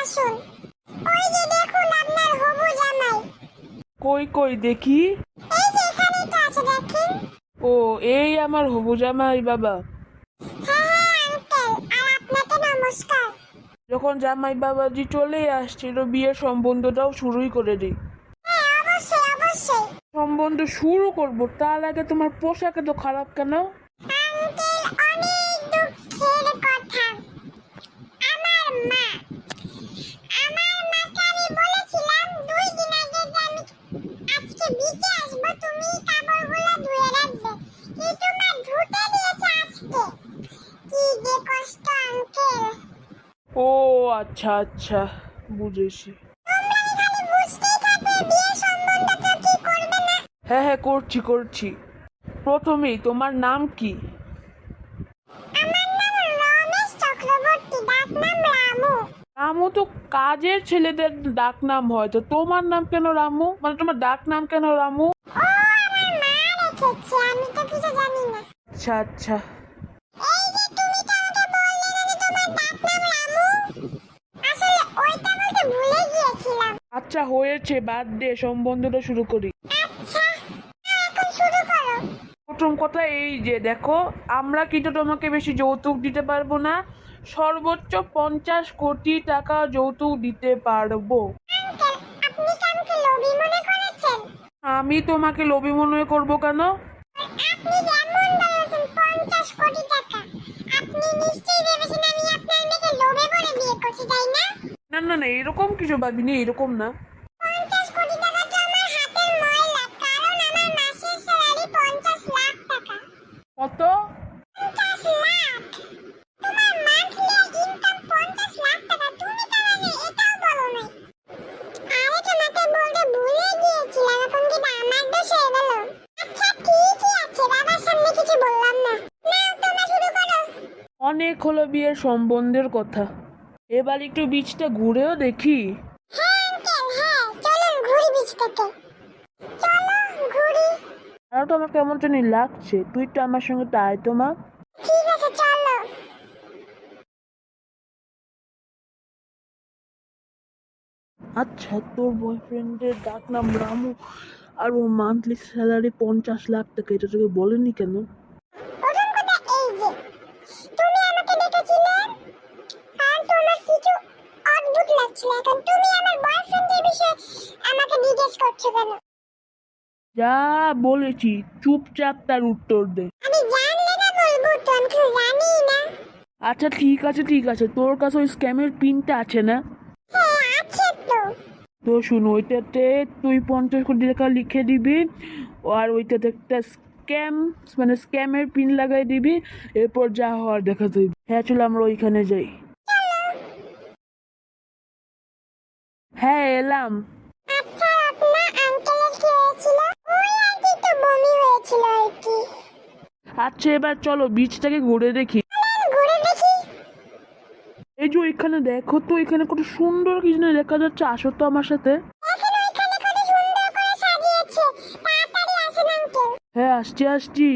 আসুন। ওই যে দেখুন আপনার হবু জামাই। কই কই দেখি। এই যে এখানেই তো আছে দেখেন। ও, এই আমার হবু জামাই বাবা। হ্যাঁ হ্যাঁ আঙ্কেল, আর আপনাকে নমস্কার। যখন জামাই বাবাজি চলে আসছিল, বিয়ের সম্বন্ধটাও শুরুই করে দিই। হ্যাঁ অবশ্যই অবশ্যই। সম্বন্ধ শুরু করব, তার আগে তোমার পোশাক এত খারাপ কেন? আঙ্কেল অনেক দুঃখের কথা। আমার মা আমার মাকে আমি বলেছিলাম 2 দিন আগে যে আমি আজকে বিচে আসবো, তুমি কাপড়গুলো ধুয়ে রাখবে, কিন্তু মা ধুতে দিয়েছে আজকে। কি যে কষ্ট আঙ্কেল। ও আচ্ছা আচ্ছা, বুঝেছি। তোমরা খালি বুঝতেই থাকবে, বিয়ে সম্বন্ধটা কি করবে না? হ্যাঁ হ্যাঁ, করছি করছি। প্রথমেই তোমার নাম কি? আমার নাম রমেশ চক্রবর্তী, ডাক নাম রামু। রামু তো কাজের ছেলেদের ডাক নাম হয়, তো তোমার নাম কেন রামু? মানে তোমার ডাক নাম কেন রামু? ও আমার মা রেখেছে, আমি তো কিছু জানি না। আচ্ছা আচ্ছা। এই যে তুমি তো আমাকে বললে না যে তোমার ডাক নাম রামু, আসলে ওইটা বলতে ভুলে গিয়েছিলাম। আচ্ছা হয়েছে, বাদ দে, সম্বন্ধটা শুরু করি। আচ্ছা এখন শুরু করো। প্রথম কথা এই যে দেখো, আমরা কিন্তু তোমাকে বেশি যৌতুক দিতে পারবো না, সর্বোচ্চ 50 কোটি টাকা যৌতুক দিতে পারবো। আঙ্কেল আপনি কি আমাকে লোভী মনে করেছেন? আমি তোমাকে লোভী মনে করবো কেন? আপনি যেমন বলেছেন 50 কোটি টাকা, আপনি নিশ্চয়ই ভেবেছেন আমি আপনার মেয়েকে লোভে পড়ে বিয়ে করছি, তাই না? না না না, এরকম কিছু ভাবিনি, এরকম না। 50 কোটি টাকা তো আমার হাতের ময়লা, কারণ আমার মাসের স্যালারি 50 লাখ টাকা। কত? 50 লাখ। তোমার মান্থলি ইনকাম 50 লাখ টাকা, তুমি তো মানে এটাও বলো নাই। আরে তোমাকে বলতে ভুলে গিয়েছিলাম, এখন কি আমার দোষ হয়ে গেল? আচ্ছা ঠিকই আছে, বাবার সামনে কিছু বললাম না। নাও তোমরা শুরু করো। অনেক হলো বিয়ের সম্বন্ধের কথা, এবার একটু বীজটা ঘুরেও দেখি। হ্যাঁ আঙ্কেল হ্যাঁ, চলুন ঘুরি বিচ থেকে। চলো ঘুরি। আর তো আমার কেমন জানি লাগছে, তুই তো আমার সঙ্গে তাই তো মা। ঠিক আছে চলো। আচ্ছা, তোর বয়ফ্রেন্ডের ডাক নাম রামু আর ও মান্থলি স্যালারি 50 লাখ টাকা, এটা তোকে বলেনি কেন? প্রথম কথা এই যে তুমি আমাকে ডেকেছিলে, আর তোমার কিছু অদ্ভুত লাগছিল, এখন তুমি আমার বয়ফ্রেন্ডের বিষয়ে আমাকে জিজ্ঞেস করছো কেন? যা বলেছি চুপচাপ তার উত্তর দে। আমি জানলে না বলবো তো, আমি কিছু জানি না। আচ্ছা ঠিক আছে ঠিক আছে, তোর কাছে ওই স্ক্যামের পিনটা আছে না? হ্যাঁ আছে তো। তো শুন, ওইটাতে তুই 50 কোটি টাকা লিখে দিবি, আর ওইটাতে একটা মানে স্ক্যামের পিন লাগাই দিবি, এরপর যা হওয়ার দেখা যাবে। হ্যাঁ চলো আমরা ওইখানে যাই। হ্যাঁ এলাম। আচ্ছা আপনার আঙ্কেলের কি হয়েছিল? ওই আর কি তো বমি হয়েছিল আর কি। আচ্ছা এবার চলো বিচটাকে ঘুরে দেখি। চলেন ঘুরে দেখি। এই যে ওইখানে দেখো তো, এখানে কত সুন্দর কিছু না দেখা যাচ্ছে, আসো তো আমার সাথে। দেখেন ওইখানে কত সুন্দর করে সাজিয়েছে, তাড়াতাড়ি আসেন আঙ্কেল। হ্যাঁ আসছি আসছি।